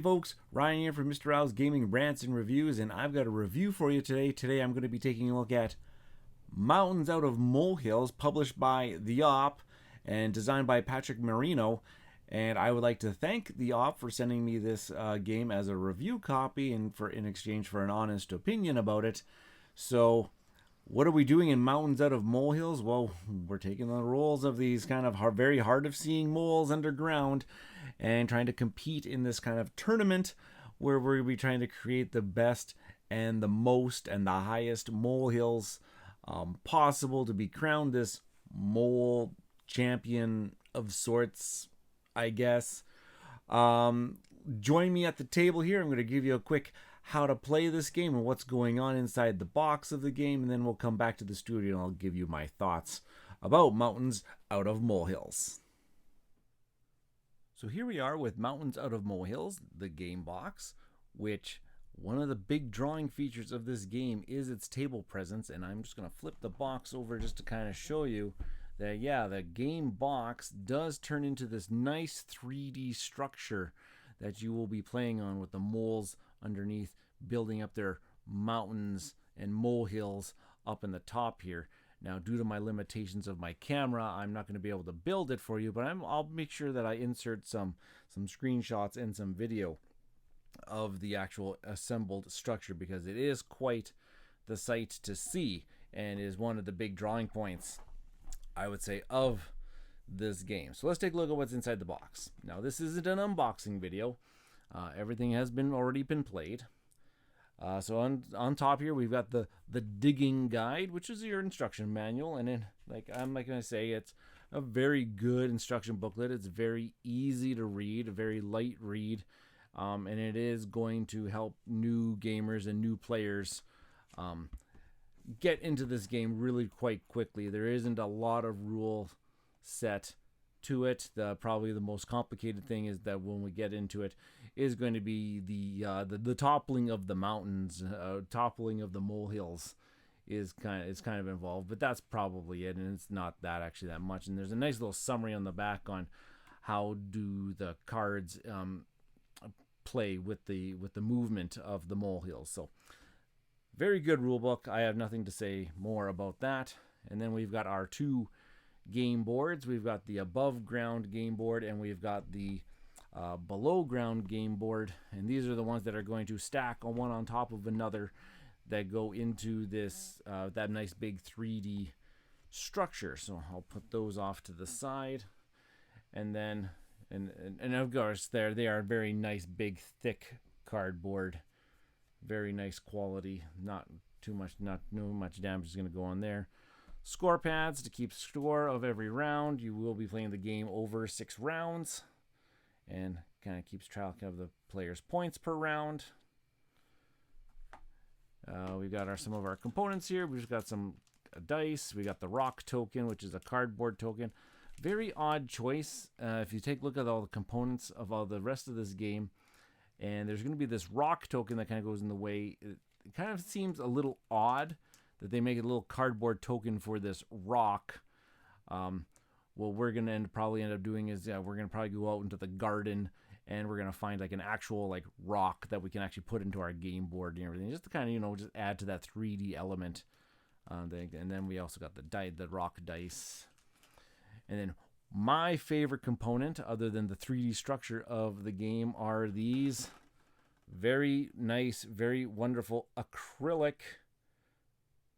folks, Ryan here from Mr. Owl's Gaming Rants and Reviews, and I've got a review for you today. Today I'm going to be taking a look at Mountains Out of Molehills, published by The Op and designed by Patrick Marino. And I would like to thank The Op for sending me this game as a review copy and in exchange for an honest opinion about it. So, what are we doing in Mountains Out of Molehills? Well, we're taking the roles of these kind of very hard of seeing moles underground and trying to compete in this kind of tournament where we'll be trying to create the best and the most and the highest molehills possible to be crowned this mole champion of sorts, I guess. Join me at the table here. I'm going to give you a quick how to play this game and what's going on inside the box of the game, and then we'll come back to the studio and I'll give you my thoughts about Mountains Out of Molehills. So here we are with Mountains Out of Molehills, the game box, which one of the big drawing features of this game is its table presence, and I'm just going to flip the box over just to kind of show you that, yeah, the game box does turn into this nice 3D structure that you will be playing on with the moles underneath building up their mountains and molehills up in the top here. Now, due to my limitations of my camera, I'm not going to be able to build it for you, but I'll make sure that I insert some screenshots and some video of the actual assembled structure, because it is quite the sight to see and is one of the big drawing points, I would say, of this game. So let's take a look at what's inside the box. Now, this isn't an unboxing video. Everything has already been played. So on top here we've got the digging guide, which is your instruction manual, and then I'm going to say it's a very good instruction booklet. It's very easy to read, a very light read, and it is going to help new gamers and new players get into this game really quite quickly. There isn't a lot of rule set to it. Probably the most complicated thing is that when we get into it is going to be the toppling of the mountains, toppling of the molehills is kind of involved, but that's probably it, and it's not that much. And there's a nice little summary on the back on how do the cards play with the movement of the molehills. So very good rule book. I have nothing to say more about that. And then we've got our two game boards. We've got the above ground game board and we've got the below ground game board, and these are the ones that are going to stack one on top of another that go into this that nice big 3D structure. So I'll put those off to the side, and then and of course they are very nice big thick cardboard, very nice quality, not much damage is going to go on there. Score pads to keep score of every round. You will be playing the game over 6 rounds, and kind of keeps track of the player's points per round. We've got some of our components here. We've got some dice. We got the rock token, which is a cardboard token. Very odd choice. If you take a look at all the components of all the rest of this game, and there's going to be this rock token that kind of goes in the way. It kind of seems a little odd that they make a little cardboard token for this rock. What we're going to probably end up doing is we're going to probably go out into the garden and we're going to find like an actual like rock that we can actually put into our game board and everything, just to kind of, just add to that 3D element. And then we also got the rock dice. And then my favorite component, other than the 3D structure of the game, are these very nice, very wonderful acrylic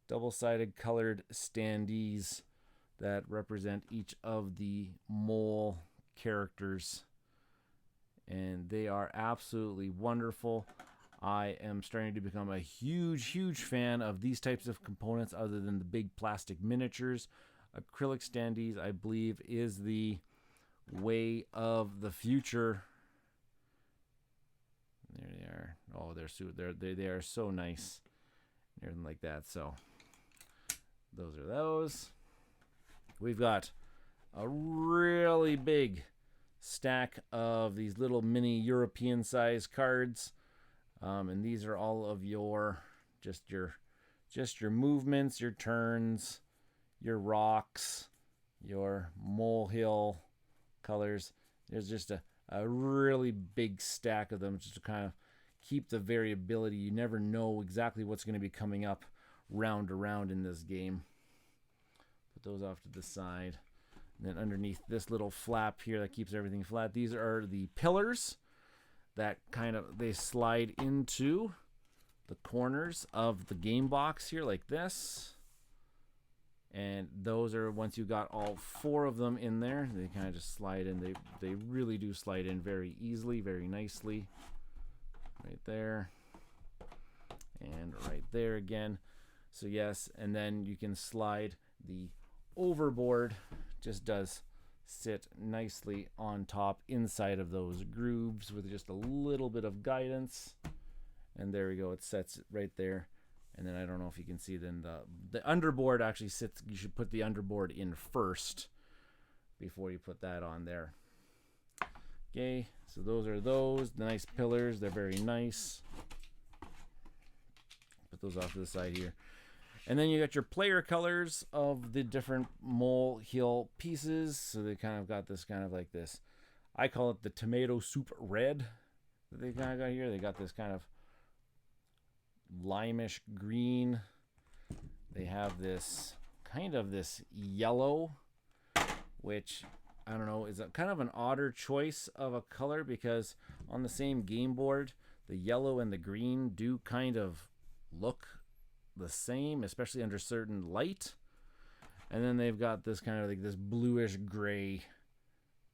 double-sided colored standees that represent each of the mole characters, and they are absolutely wonderful. I am starting to become a huge fan of these types of components other than the big plastic miniatures. Acrylic standees, I believe, is the way of the future. There they are. Oh, they are so nice, everything like that. So those are those. We've got a really big stack of these little mini European size cards, and these are all of your movements, your turns, your rocks, your molehill colors. There's just a a really big stack of them just to kind of keep the variability. You never know exactly what's going to be coming up round to round in this game. Put those off to the side. And then underneath this little flap here that keeps everything flat, these are the pillars that kind of, they slide into the corners of the game box here like this. And those are, once you got all 4 of them in there, they kind of just slide in. They really do slide in very easily, very nicely. Right there. And right there again. So yes, and then you can slide the overboard. Just does sit nicely on top inside of those grooves with just a little bit of guidance. And there we go. It sets it right there. And then I don't know if you can see, then the underboard actually sits. You should put the underboard in first before you put that on there. Okay, so those are the nice pillars. They're very nice. Put those off to the side here. And then you got your player colors of the different molehill pieces. So they kind of got this kind of like this. I call it the tomato soup red that they kind of got here. They got this kind of limeish green. They have this kind of this yellow, which I don't know, is a kind of an odder choice of a color, because on the same game board the yellow and the green do kind of look the same, especially under certain light. And then they've got this kind of like this bluish gray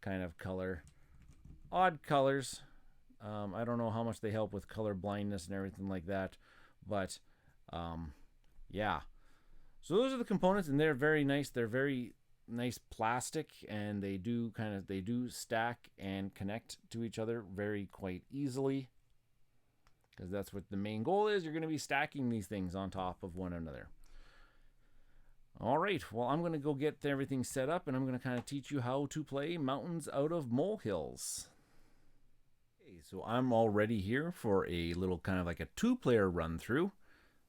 kind of color. Odd colors. I don't know how much they help with color blindness and everything like that. But, yeah. So those are the components, and they're very nice. They're very nice plastic, and they do stack and connect to each other quite easily. Because that's what the main goal is. You're going to be stacking these things on top of one another. All right. Well, I'm going to go get everything set up, and I'm going to kind of teach you how to play Mountains Out of Molehills. So I'm all ready here for a little kind of like a 2-player run through.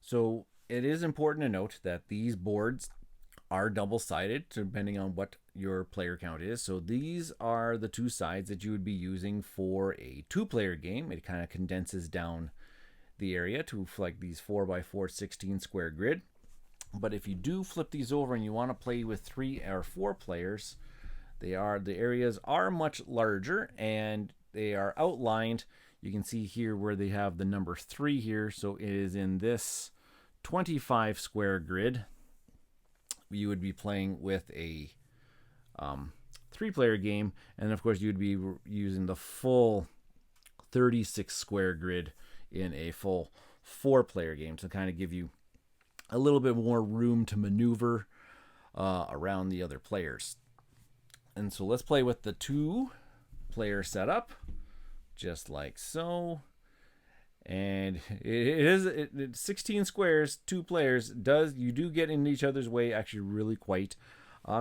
So it is important to note that these boards are double-sided depending on what your player count is. So these are the 2 sides that you would be using for a 2-player game. It kind of condenses down the area to like these 4x4 16 square grid. But if you do flip these over and you want to play with 3 or 4 players, the areas are much larger, and they are outlined. You can see here where they have the number 3 here. So it is in this 25 square grid. You would be playing with a 3-player game. And of course, you'd be using the full 36 square grid in a full 4-player game to kind of give you a little bit more room to maneuver around the other players. And so let's play with the 2-player setup, just like so. And it's 16 squares, 2 players. You do get in each other's way actually really quite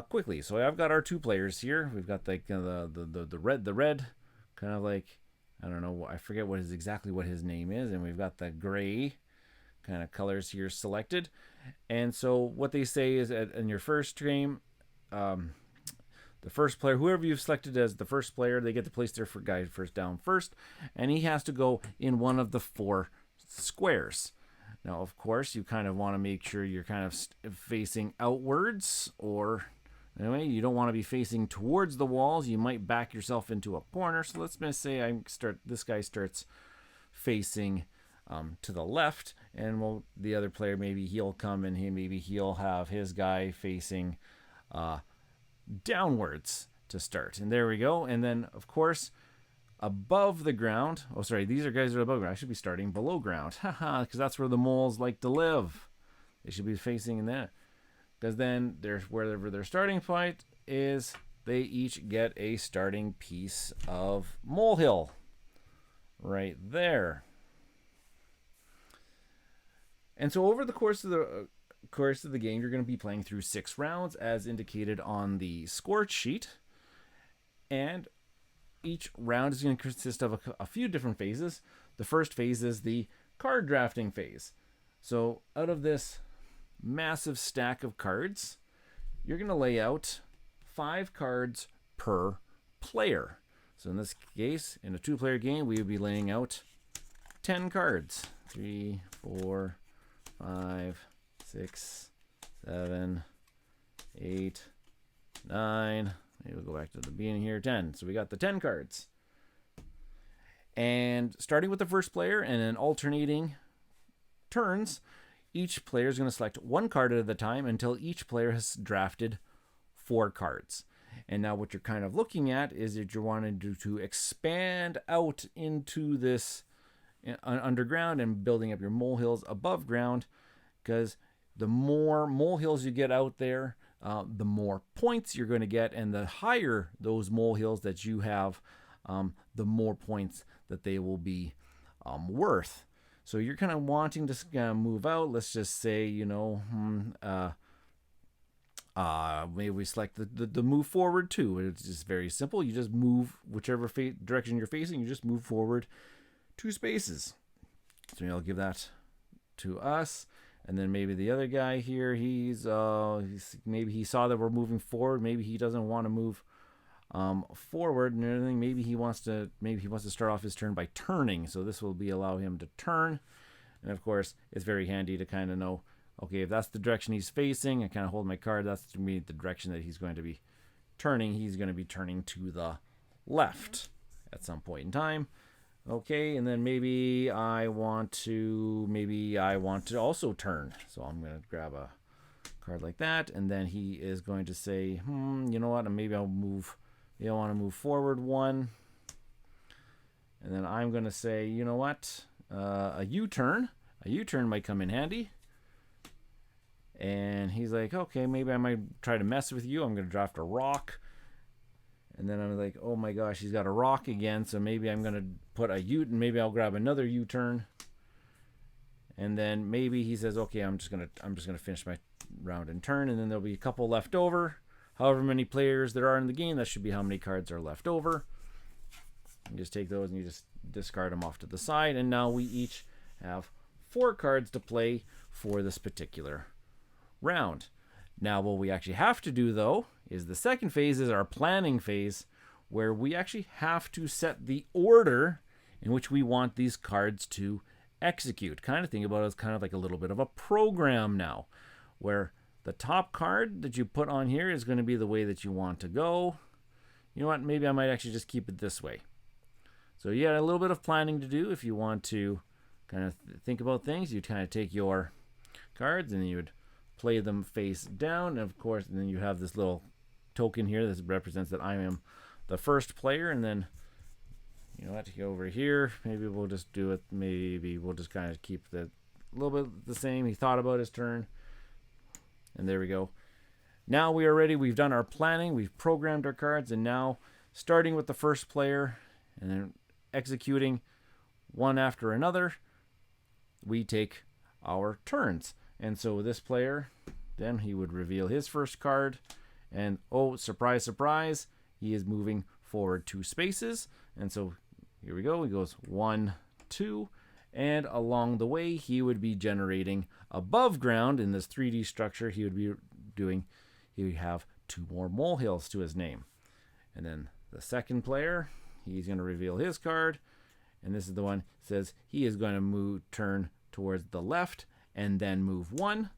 quickly. So I've got our 2 players here. We've got like the red kind of like, I don't know, I forget exactly what his name is, and we've got the gray kind of colors here selected. And so what they say is in your first game, the first player, whoever you've selected as the first player, they get to place their guy first down first, and he has to go in one of the 4 squares. Now, of course, you kind of want to make sure you're kind of facing outwards, or anyway, you don't want to be facing towards the walls. You might back yourself into a corner. So let's just say this guy starts facing to the left, and the other player, maybe he'll come and he'll have his guy facing downwards to start. And there we go. And then of course above the ground, these are guys that are above ground. I should be starting below ground, because that's where the moles like to live. They should be facing in that, because then there's wherever their starting point is, they each get a starting piece of molehill right there. And so over the course of the game, you're going to be playing through 6 rounds as indicated on the score sheet. And each round is going to consist of a few different phases. The first phase is the card drafting phase. So out of this massive stack of cards, you're going to lay out 5 cards per player. So in this case, in a 2-player game, we would be laying out 10 cards. 3, 4, 5, 6, 7, 8, 9. Maybe we'll go back to the beginning here. 10. So we got the 10 cards. And starting with the first player and then alternating turns, each player is going to select 1 card at a time until each player has drafted 4 cards. And now what you're kind of looking at is that you're wanting to expand out into this underground and building up your molehills above ground, because the more molehills you get out there, the more points you're going to get, and the higher those molehills that you have, the more points that they will be worth. So you're kind of wanting to move out. Let's just say, maybe we select the move forward 2. It's just very simple. You just move whichever direction you're facing. You just move forward 2 spaces. So I'll give that to us. And then maybe the other guy here, he's maybe he saw that we're moving forward. Maybe he doesn't want to move forward and everything. Maybe he wants to start off his turn by turning. So this will allow him to turn. And of course, it's very handy to kind of know, okay, if that's the direction he's facing, I kind of hold my card. That's to me the direction that he's going to be turning. He's going to be turning to the left at some point in time. Okay, and then maybe I want to also turn. So I'm going to grab a card like that, and then he is going to say, you know what? Maybe I'll move. Maybe I want to move forward 1, and then I'm going to say, you know what? A U-turn. A U-turn might come in handy. And he's like, okay, maybe I might try to mess with you. I'm going to draft a rock. And then I'm like, oh my gosh, he's got a rock again. So maybe I'm going to put a U, and maybe I'll grab another U-turn. And then maybe he says, okay, I'm just going to finish my round and turn. And then there'll be a couple left over. However many players there are in the game, that should be how many cards are left over. You just take those and you just discard them off to the side. And now we each have 4 cards to play for this particular round. Now what we actually have to do, though, is the second phase is our planning phase, where we actually have to set the order in which we want these cards to execute. Kind of think about it as kind of like a little bit of a program now, where the top card that you put on here is going to be the way that you want to go. You know what? Maybe I might actually just keep it this way. So you got a little bit of planning to do if you want to kind of think about things. You'd kind of take your cards and you would play them face down, and of course, and then you have this little token here that represents that I am the first player. And then, you know what, over here, maybe we'll just do it. Maybe we'll just kind of keep the a little bit the same. He thought about his turn, and there we go. Now we are ready. We've done our planning. We've programmed our cards, and now starting with the first player and then executing one after another, we take our turns. And so this player, then he would reveal his first card, and oh, surprise, surprise, he is moving forward 2 spaces. And so here we go. He goes 1, 2, and along the way, he would be generating above ground in this 3D structure. He would have 2 more molehills to his name. And then the second player, he's going to reveal his card, and this is the one that says he is going to turn towards the left and then move 1,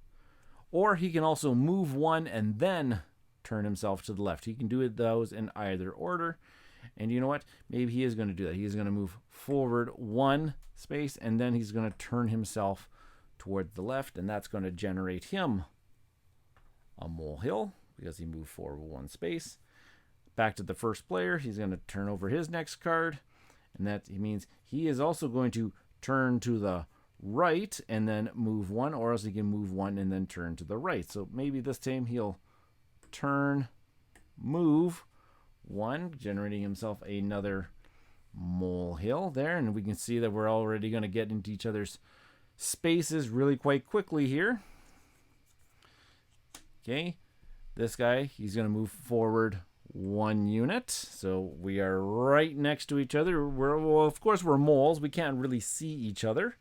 or he can also move 1 and then turn himself to the left. He can do those in either order. And you know what? Maybe he is going to do that. He's going to move forward 1 space, and then he's going to turn himself towards the left, and that's going to generate him a molehill because he moved forward 1 space. Back to the first player, he's going to turn over his next card, and that means he is also going to turn to the right and then move 1, or else he can move 1 and then turn to the right. So maybe this time he'll turn, move 1, generating himself another molehill there, and we can see that we're already going to get into each other's spaces really quite quickly here. Okay, this guy, he's going to move forward 1 unit, so we are right next to each other. Well, of course we're moles, we can't really see each other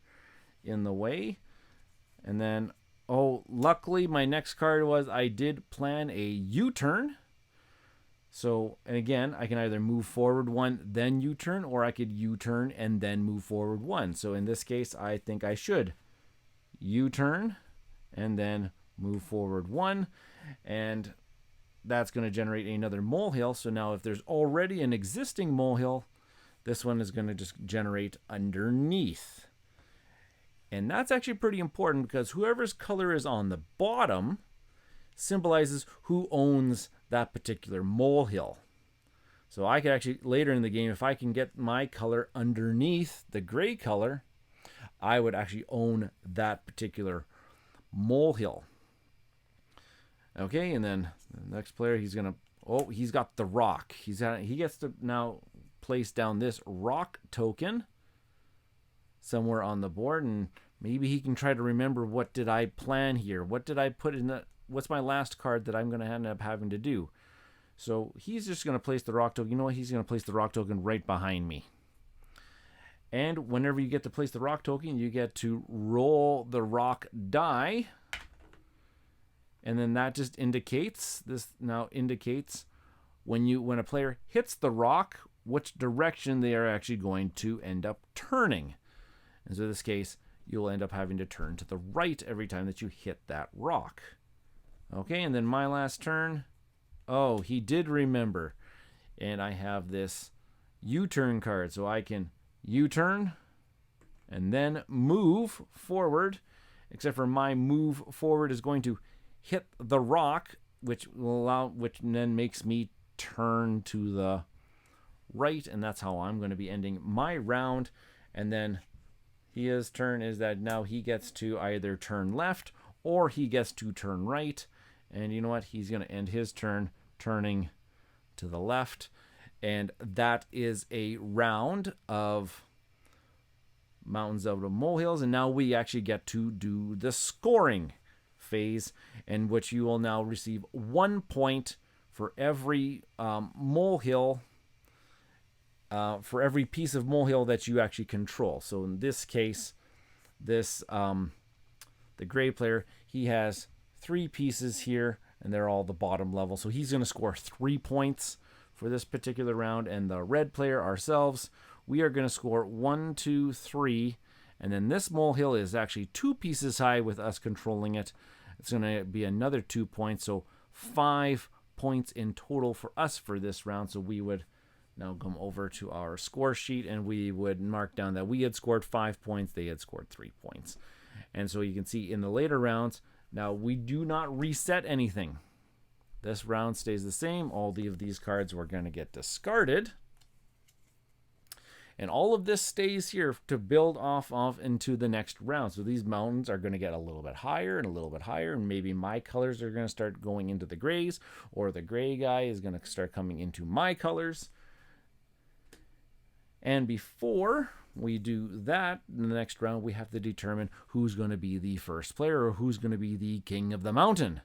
in the way. And then, oh, luckily my next card was I did plan a U-turn. So, and again, I can either move forward 1, then U-turn, or I could U-turn and then move forward 1. So in this case, I think I should U-turn and then move forward 1. And that's going to generate another molehill. So now if there's already an existing molehill, this one is going to just generate underneath. And that's actually pretty important because whoever's color is on the bottom symbolizes who owns that particular molehill. So I could actually, later in the game, if I can get my color underneath the gray color, I would actually own that particular molehill. Okay, and then the next player, he's going to, oh, he's got the rock. He gets to now place down this rock token somewhere on the board, and maybe he can try to remember, what did I plan here? What did I put in the, what's my last card that I'm going to end up having to do? So he's just going to place the rock token. You know what? He's going to place the rock token right behind me. And whenever you get to place the rock token, you get to roll the rock die. And then that just indicates, this now indicates when a player hits the rock, which direction they are actually going to end up turning. And so in this case, you'll end up having to turn to the right every time that you hit that rock. Okay, and then my last turn. Oh, he did remember. And I have this U-turn card. So I can U-turn and then move forward. Except for my move forward is going to hit the rock, which then makes me turn to the right. And that's how I'm going to be ending my round. And then his turn is that now he gets to either turn left or he gets to turn right. And you know what? He's going to end his turn turning to the left. And that is a round of Mountains Out of Molehills. And now we actually get to do the scoring phase, in which you will now receive 1 point for every molehill, for every piece of molehill that you actually control. So in this case, this the gray player, he has 3 pieces here, and they're all the bottom level. So he's going to score 3 points for this particular round. And the red player, ourselves, we are going to score 1, 2, 3. And then this molehill is actually 2 pieces high with us controlling it. It's going to be another 2 points. So 5 points in total for us for this round. So we would now come over to our score sheet and we would mark down that we had scored 5 points. They had scored 3 points. And so you can see in the later rounds, now we do not reset anything. This round stays the same. All of these cards were going to get discarded. And all of this stays here to build off of into the next round. So these mountains are going to get a little bit higher and a little bit higher. And maybe my colors are going to start going into the grays, or the gray guy is going to start coming into my colors. And before we do that, in the next round, we have to determine who's going to be the first player, or who's going to be the king of the mountain.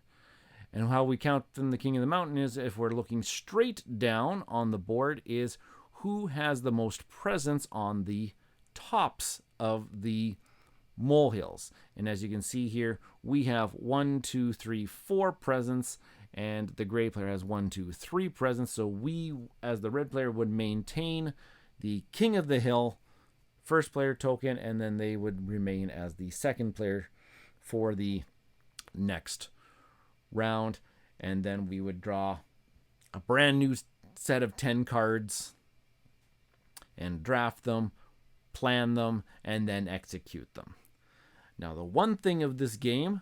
And how we count them the king of the mountain is, if we're looking straight down on the board, is who has the most presence on the tops of the molehills. And as you can see here, we have 1, 2, 3, 4 presence, and the gray player has 1, 2, 3 presence. So we, as the red player, would maintain the king of the hill first player token, and then they would remain as the second player for the next round. And then we would draw a brand new set of 10 cards and draft them, plan them, and then execute them. Now, the one thing of this game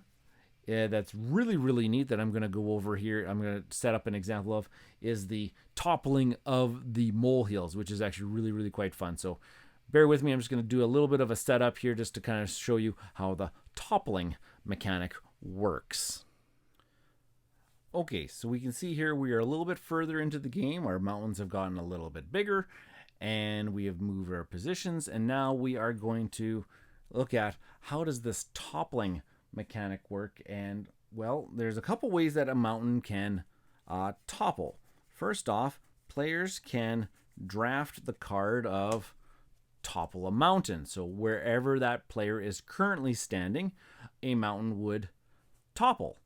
that's really, really neat that I'm going to go over here, I'm going to set up an example of, is the toppling of the molehills, which is actually really, really quite fun. So bear with me. I'm just going to do a little bit of a setup here just to kind of show you how the toppling mechanic works. Okay, so we can see here we are a little bit further into the game. Our mountains have gotten a little bit bigger, and we have moved our positions, and now we are going to look at how does this toppling mechanic work. And well, there's a couple ways that a mountain can topple. First off, players can draft the card of topple a mountain. So wherever that player is currently standing, a mountain would topple.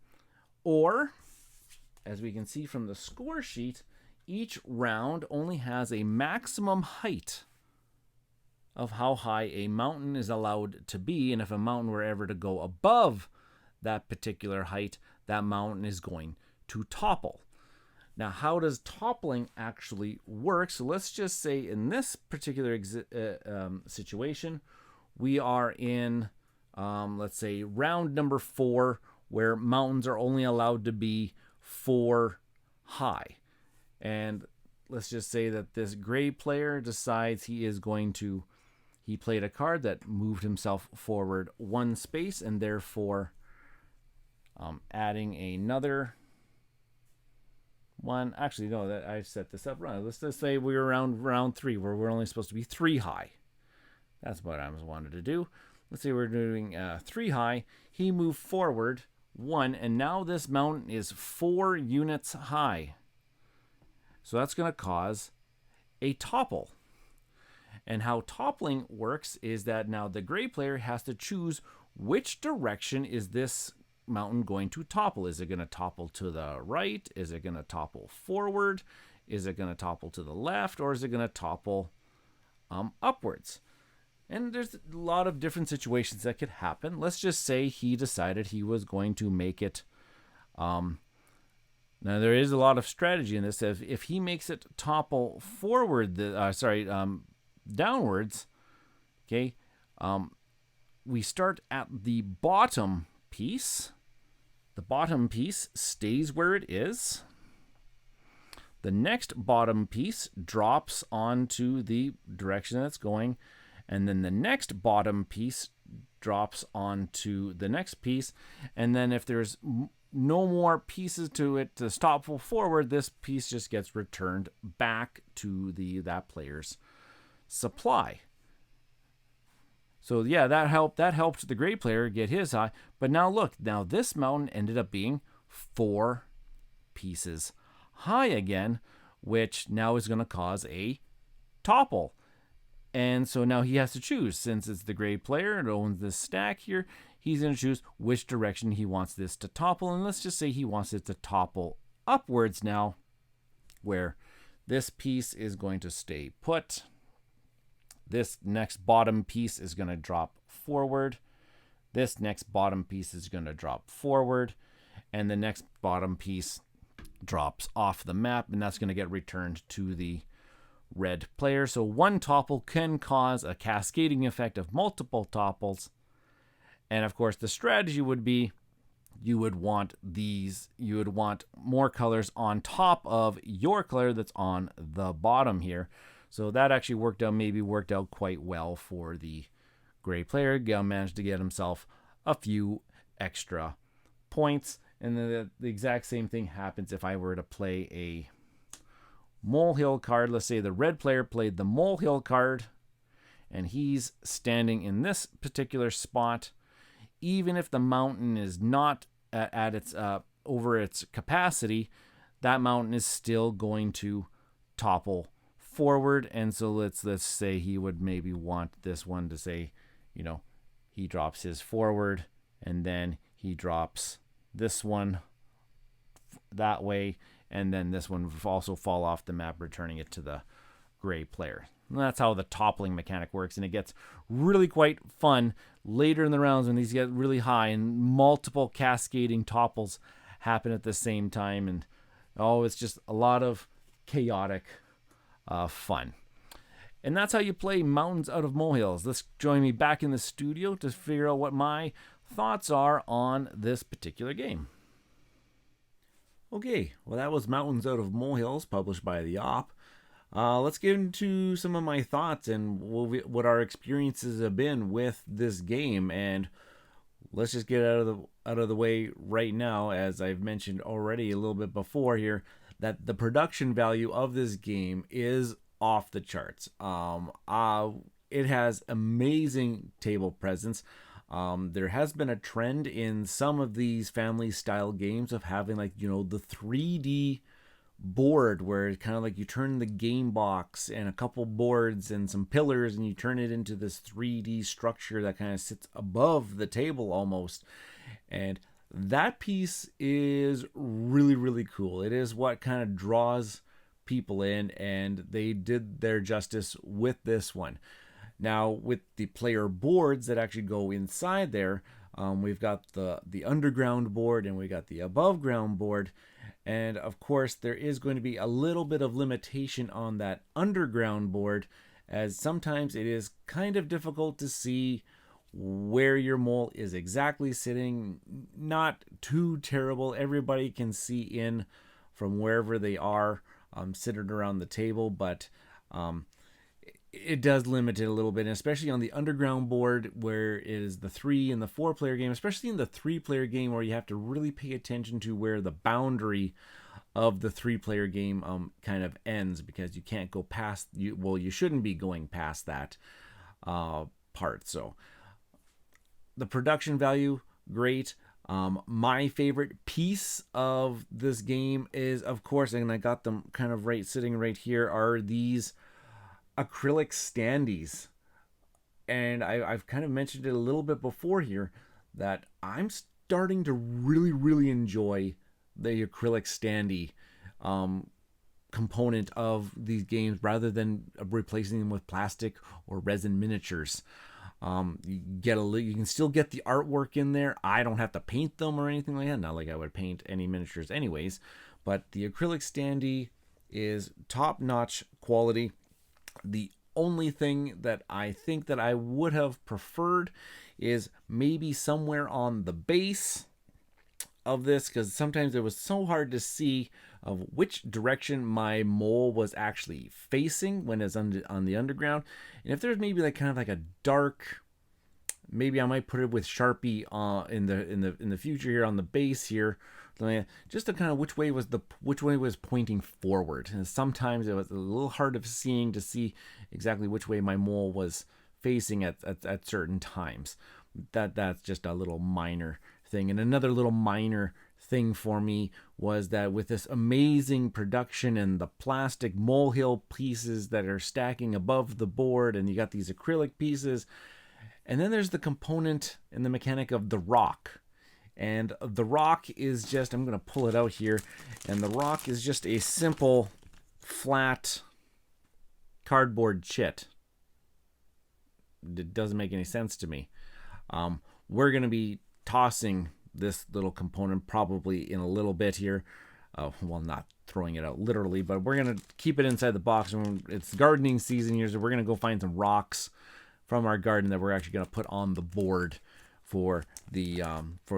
Or, as we can see from the score sheet, each round only has a maximum height of how high a mountain is allowed to be, and if a mountain were ever to go above that particular height, that mountain is going to topple. Now, how does toppling actually work? So let's just say in this particular situation, we are in, let's say, round number 4, where mountains are only allowed to be 4 high. And let's just say that this gray player decides he played a card that moved himself forward 1 space, and therefore adding another one. Actually, no, that I set this up wrong. Let's just say we're around round 3, where we're only supposed to be 3 high. That's what I wanted to do. Let's say we're doing 3 high. He moved forward 1, and now this mountain is 4 units high. So that's going to cause a topple. And how toppling works is that now the gray player has to choose which direction is this mountain going to topple. Is it going to topple to the right? Is it going to topple forward? Is it going to topple to the left? Or is it going to topple upwards? And there's a lot of different situations that could happen. Let's just say he decided he was going to make it. Now, there is a lot of strategy in this. If he makes it topple forward, downwards, okay, we start at the bottom piece. The bottom piece stays where it is. The next bottom piece drops onto the direction that's going, and then the next bottom piece drops onto the next piece, and then if there's no more pieces to it to topple forward, this piece just gets returned back to that player's supply. So yeah, that helped the gray player get his high. But now look, now this mountain ended up being 4 pieces high again, which now is going to cause a topple. And so now he has to choose. Since it's the gray player and owns this stack here, he's going to choose which direction he wants this to topple. And let's just say he wants it to topple upwards now, where this piece is going to stay put. This next bottom piece is going to drop forward. This next bottom piece is going to drop forward. And the next bottom piece drops off the map, and that's going to get returned to the red player. So one topple can cause a cascading effect of multiple topples. And of course, the strategy would be you would want more colors on top of your color that's on the bottom here. So that actually worked out quite well for the gray player. Gail managed to get himself a few extra points. And then the exact same thing happens if I were to play a molehill card. Let's say the red player played the molehill card, and he's standing in this particular spot. Even if the mountain is not at its over its capacity, that mountain is still going to topple forward. And so let's say he would maybe want this one to say, he drops his forward, and then he drops this one that way, and then this one would also fall off the map, returning it to the gray player. And that's how the toppling mechanic works, and it gets really quite fun later in the rounds when these get really high and multiple cascading topples happen at the same time, and it's just a lot of chaotic fun. And that's how you play Mountains Out of Molehills. Let's join me back in the studio to figure out what my thoughts are on this particular game. Okay, well, that was Mountains Out of Molehills, published by the Op. Let's get into some of my thoughts and what our experiences have been with this game. And let's just get out of the way right now, as I've mentioned already a little bit before here, that the production value of this game is off the charts. It has amazing table presence. There has been a trend in some of these family style games of having the 3D board, where it's kind of like you turn the game box and a couple boards and some pillars, and you turn it into this 3D structure that kind of sits above the table almost. And that piece is really, really cool. It is what kind of draws people in, and they did their justice with this one. Now, with the player boards that actually go inside there, we've got the underground board and we got the above ground board. And of course, there is going to be a little bit of limitation on that underground board, as sometimes it is kind of difficult to see where your mole is exactly sitting. Not too terrible. Everybody can see in from wherever they are sitting around the table, but it does limit it a little bit, and especially on the underground board where it is the 3 and the 4 player game, especially in the 3 player game where you have to really pay attention to where the boundary of the 3 player game kind of ends, because you can't go past you shouldn't be going past that part. So the production value, great. My favorite piece of this game is, of course, and I got them kind of sitting right here, are these acrylic standees. And I've kind of mentioned it a little bit before here, that I'm starting to really, really enjoy the acrylic standee component of these games, rather than replacing them with plastic or resin miniatures. You can still get the artwork in there. I don't have to paint them or anything like that. Not like I would paint any miniatures anyways. But the acrylic standee is top-notch quality. The only thing that I think that I would have preferred is maybe somewhere on the base of this, because sometimes it was so hard to see of which direction my mole was actually facing when it's on the underground. And if there's maybe kind of a dark, maybe I might put it with Sharpie in the future here on the base here, just to kind of which way was pointing forward. And sometimes it was a little hard of seeing to see exactly which way my mole was facing at certain times. That's just a little minor thing. And another little minor thing for me was that with this amazing production and the plastic molehill pieces that are stacking above the board, and you got these acrylic pieces, and then there's the component and the mechanic of the rock. And the rock is just, I'm going to pull it out here, and the rock is just a simple flat cardboard chit. It doesn't make any sense to me. We're going to be tossing this little component probably in a little bit here. Well, not throwing it out literally, but we're going to keep it inside the box. It's gardening season here, so we're going to go find some rocks from our garden that we're actually going to put on the board for the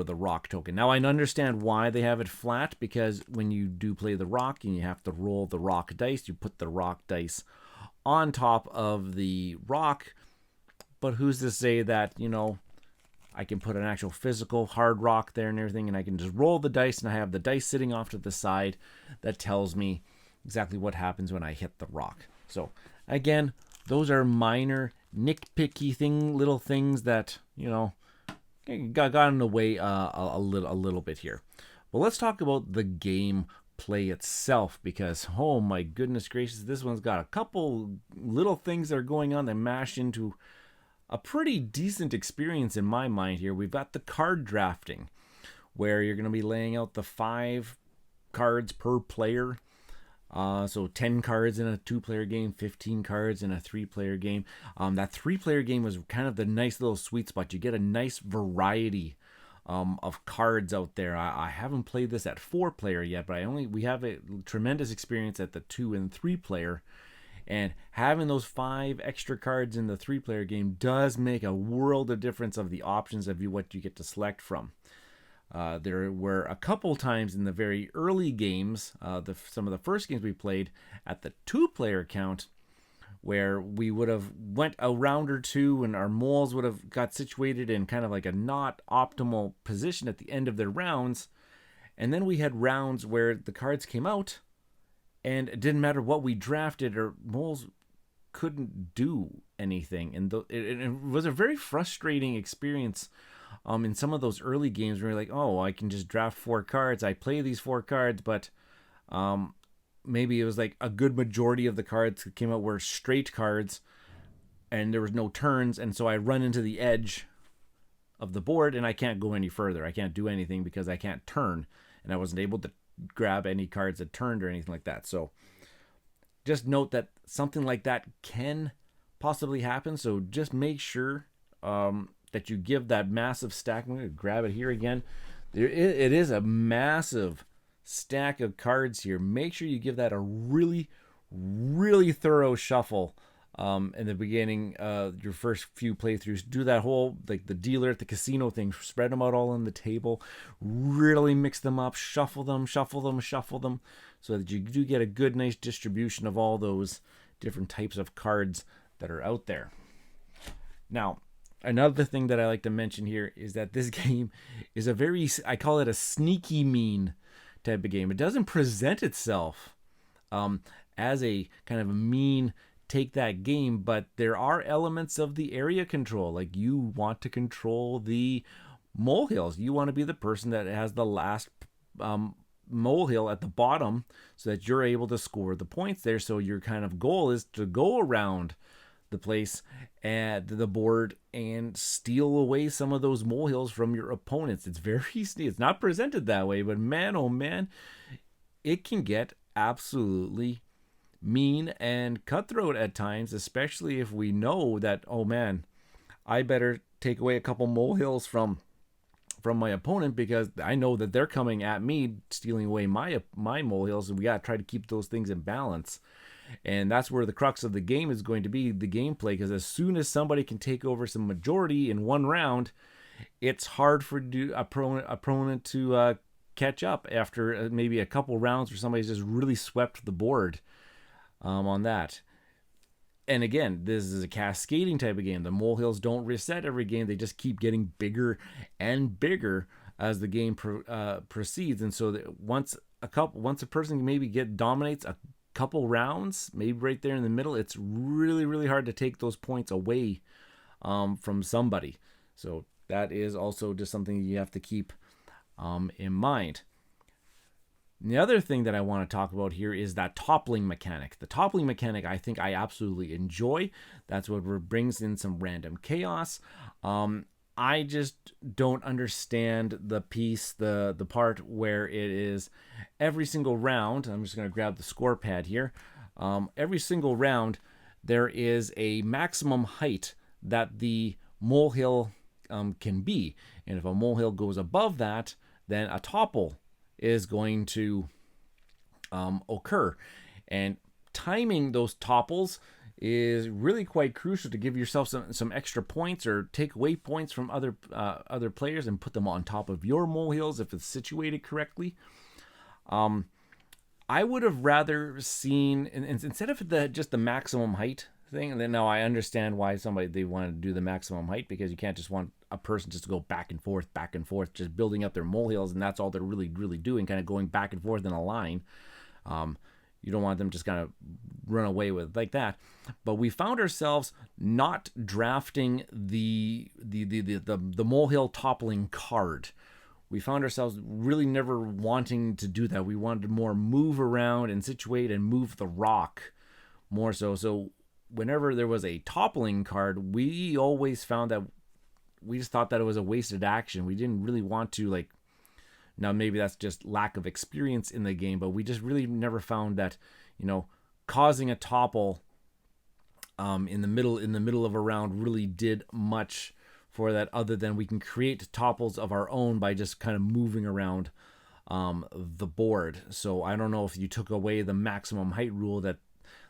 rock token. Now, I understand why they have it flat, because when you do play the rock and you have to roll the rock dice, you put the rock dice on top of the rock. But who's to say that, I can put an actual physical hard rock there and everything, and I can just roll the dice, and I have the dice sitting off to the side that tells me exactly what happens when I hit the rock. So again, those are minor nitpicky little things that, got in the way a little bit here. But let's talk about the game play itself, because oh my goodness gracious, this one's got a couple little things that are going on that mash into a pretty decent experience in my mind here. We've got the card drafting, where you're going to be laying out the 5 cards per player. So 10 cards in a 2-player game, 15 cards in a 3-player game. That 3-player game was kind of the nice little sweet spot. You get a nice variety of cards out there. I haven't played this at 4-player yet, but we have a tremendous experience at the 2 and 3-player. And having those 5 extra cards in the 3-player game does make a world of difference of the options of what you get to select from. There were a couple times in the very early games, some of the first games we played at the 2-player count, where we would have went a round or two and our moles would have got situated in kind of like a not optimal position at the end of their rounds. And then we had rounds where the cards came out, and it didn't matter what we drafted, our moles couldn't do anything. And it was a very frustrating experience in some of those early games where you're like, oh, I can just draft 4 cards. I play these 4 cards, but maybe it was like a good majority of the cards that came out were straight cards, and there was no turns. And so I run into the edge of the board, and I can't go any further. I can't do anything because I can't turn, and I wasn't able to grab any cards that turned or anything like that. So just note that something like that can possibly happen. So just make sure that you give that massive stack. I'm going to grab it here again. It is a massive stack of cards here. Make sure you give that a really, really thorough shuffle in the beginning, your first few playthroughs. Do that whole, like the dealer at the casino thing, spread them out all on the table, really mix them up, shuffle them, so that you do get a good, nice distribution of all those different types of cards that are out there. Now, another thing that I like to mention here is that this game is I call it a sneaky mean type of game. It doesn't present itself as a kind of a mean take that game, but there are elements of the area control. Like, you want to control the molehills. You want to be the person that has the last molehill at the bottom so that you're able to score the points there. So your kind of goal is to go around the place at the board and steal away some of those molehills from your opponents. It's not presented that way, but man, oh man, it can get absolutely mean and cutthroat at times, especially if we know that, oh man, I better take away a couple molehills from my opponent because I know that they're coming at me, stealing away my molehills, and we got to try to keep those things in balance. And that's where the crux of the game is going to be, the gameplay, because as soon as somebody can take over some majority in one round, it's hard for opponent to catch up after maybe a couple rounds where somebody's just really swept the board on that. And again, this is a cascading type of game. The molehills don't reset every game. They just keep getting bigger and bigger as the game proceeds. And so that once a person maybe dominates a couple rounds, maybe right there in the middle, it's really, really hard to take those points away from somebody. So that is also just something you have to keep in mind. The other thing that I want to talk about here is that toppling mechanic. The toppling mechanic, I think I absolutely enjoy. That's what brings in some random chaos. I just don't understand the part where it is every single round. I'm just going to grab the score pad here. Every single round, there is a maximum height that the molehill can be. And if a molehill goes above that, then a topple is going to occur. And timing those topples is really quite crucial to give yourself some extra points or take away points from other players and put them on top of your molehills if it's situated correctly. I would have rather seen, instead of just the maximum height thing, and then now I understand why they wanted to do the maximum height, because you can't just want a person just to go back and forth, just building up their molehills, and that's all they're really, really doing, kind of going back and forth in a line. You don't want them just kind of run away with like that. But we found ourselves not drafting the molehill toppling card. We found ourselves really never wanting to do that. We wanted to more move around and situate and move the rock more so. So whenever there was a toppling card, we always found that we just thought that it was a wasted action. We didn't really want to, now maybe that's just lack of experience in the game, but we just really never found that, causing a topple in the middle of a round really did much for that, other than we can create topples of our own by just kind of moving around the board. So I don't know if you took away the maximum height rule, that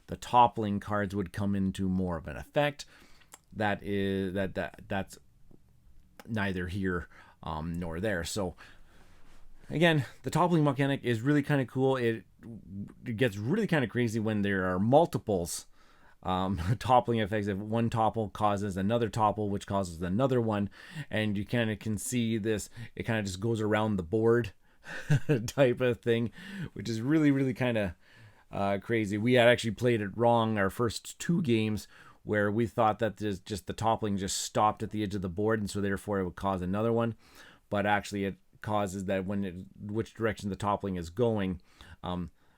the toppling cards would come into more of an effect. That's neither here nor there. So again, the toppling mechanic is really kind of cool. It gets really kind of crazy when there are multiples toppling effects. If one topple causes another topple, which causes another one, and you kind of can see this, it kind of just goes around the board type of thing, which is really, really kind of crazy. We had actually played it wrong our first two games, where we thought that the toppling just stopped at the edge of the board, and so therefore it would cause another one. But actually it causes that which direction the toppling is going,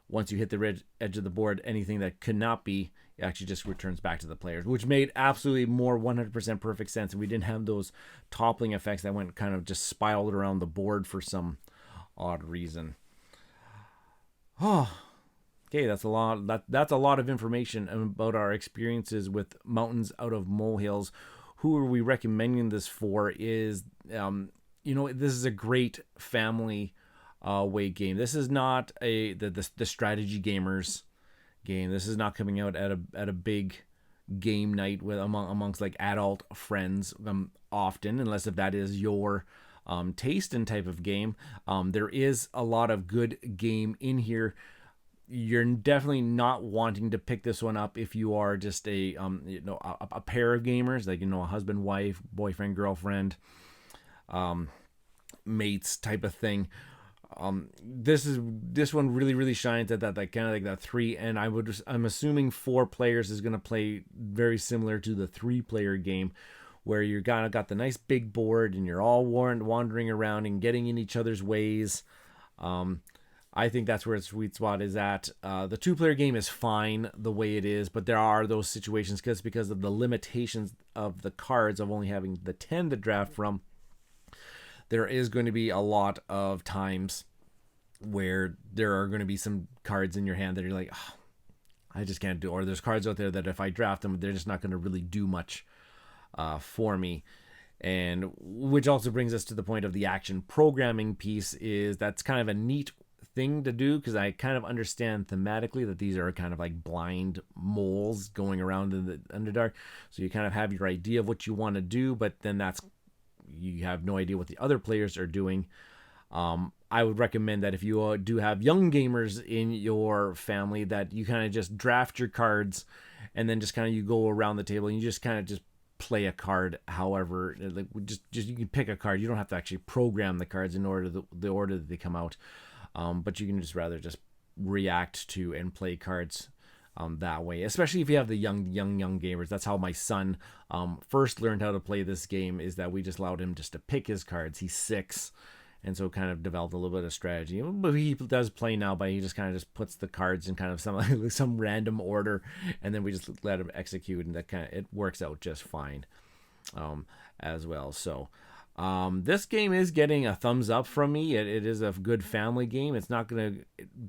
once you hit the edge of the board, anything that could not be, it actually just returns back to the players, which made absolutely more 100% perfect sense. And we didn't have those toppling effects that went kind of just spiraled around the board for some odd reason. Oh, Okay, that's a lot. That's a lot of information about our experiences with Mountains Out of Molehills. Who are we recommending this for? Is this is a great family way game. This is not the strategy gamers game. This is not coming out at a big game night with amongst like adult friends often, unless if that is your taste and type of game. There is a lot of good game in here. You're definitely not wanting to pick this one up if you are just a pair of gamers, like a husband, wife, boyfriend, girlfriend, mates type of thing. This one really shines at that kind of like that 3, and I'm assuming 4 players is going to play very similar to the 3-player game, where you're got the nice big board and you're all wandering around and getting in each other's ways. I think that's where its sweet spot is at. The 2-player game is fine the way it is, but there are those situations because of the limitations of the cards of only having the 10 to draft from. There is going to be a lot of times where there are going to be some cards in your hand that you're like, oh, I just can't do it. Or there's cards out there that if I draft them, they're just not going to really do much for me. And which also brings us to the point of the action programming piece. Is that's kind of a neat thing to do, because I kind of understand thematically that these are kind of like blind moles going around in the Underdark. So you kind of have your idea of what you want to do, but then you have no idea what the other players are doing. I would recommend that if you do have young gamers in your family, that you kind of just draft your cards and then just kind of you go around the table and you just kind of just play a card. However, like just you can pick a card. You don't have to actually program the cards in order the order that they come out. But you can just rather just react to and play cards that way, especially if you have the young gamers. That's how my son first learned how to play this game, is that we just allowed him just to pick his cards. He's 6, and so kind of developed a little bit of strategy. But he does play now, but he just kind of just puts the cards in kind of some random order, and then we just let him execute, and it works out just fine as well. So this game is getting a thumbs up from me. It is a good family game. It's not gonna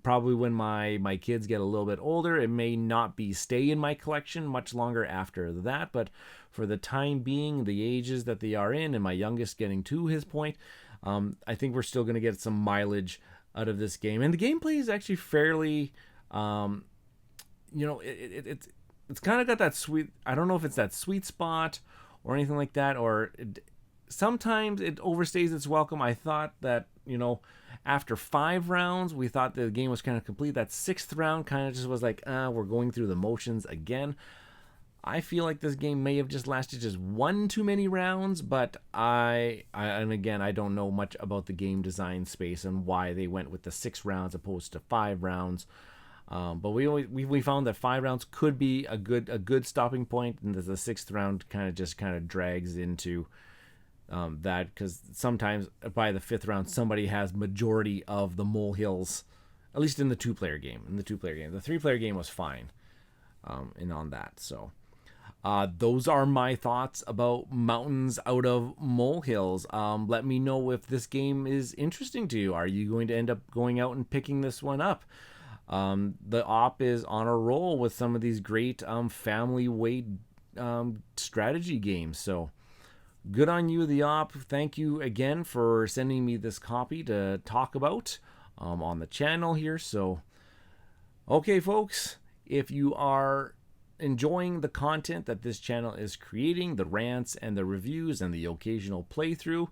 probably, when my kids get a little bit older, it may not stay in my collection much longer after that. But for the time being, the ages that they are in, and my youngest getting to his point, I think we're still gonna get some mileage out of this game. And the gameplay is actually fairly, it's kind of got that sweet. I don't know if it's that sweet spot or anything like that, or sometimes it overstays its welcome. I thought that, after 5 rounds, we thought the game was kind of complete. That 6th round kind of just was like, we're going through the motions again. I feel like this game may have just lasted just 1 too many rounds, but and again, I don't know much about the game design space and why they went with the 6 rounds opposed to 5 rounds. But we found that 5 rounds could be a good stopping point, and the 6th round kind of drags into that, because sometimes by the 5th round somebody has majority of the molehills, at least in the 2-player game. The 3-player game was fine and on that. So those are my thoughts about Mountains Out of Molehills. Let me know if this game is interesting to you. Are you going to end up going out and picking this one up? The op is on a roll with some of these great family weight strategy games. So good on you, the op. Thank you again for sending me this copy to talk about on the channel here. So, okay, folks, if you are enjoying the content that this channel is creating, the rants and the reviews and the occasional playthrough,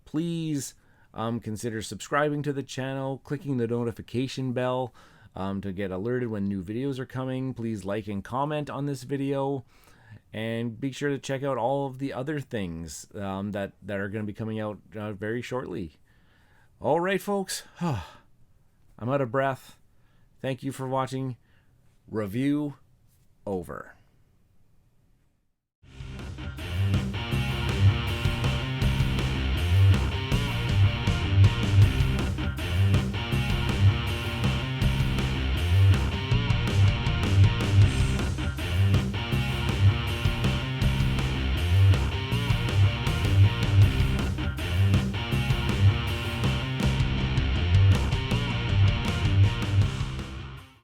please consider subscribing to the channel, clicking the notification bell to get alerted when new videos are coming. Please like and comment on this video, and be sure to check out all of the other things that are going to be coming out very shortly. All right, folks, I'm out of breath. Thank you for watching. Review over.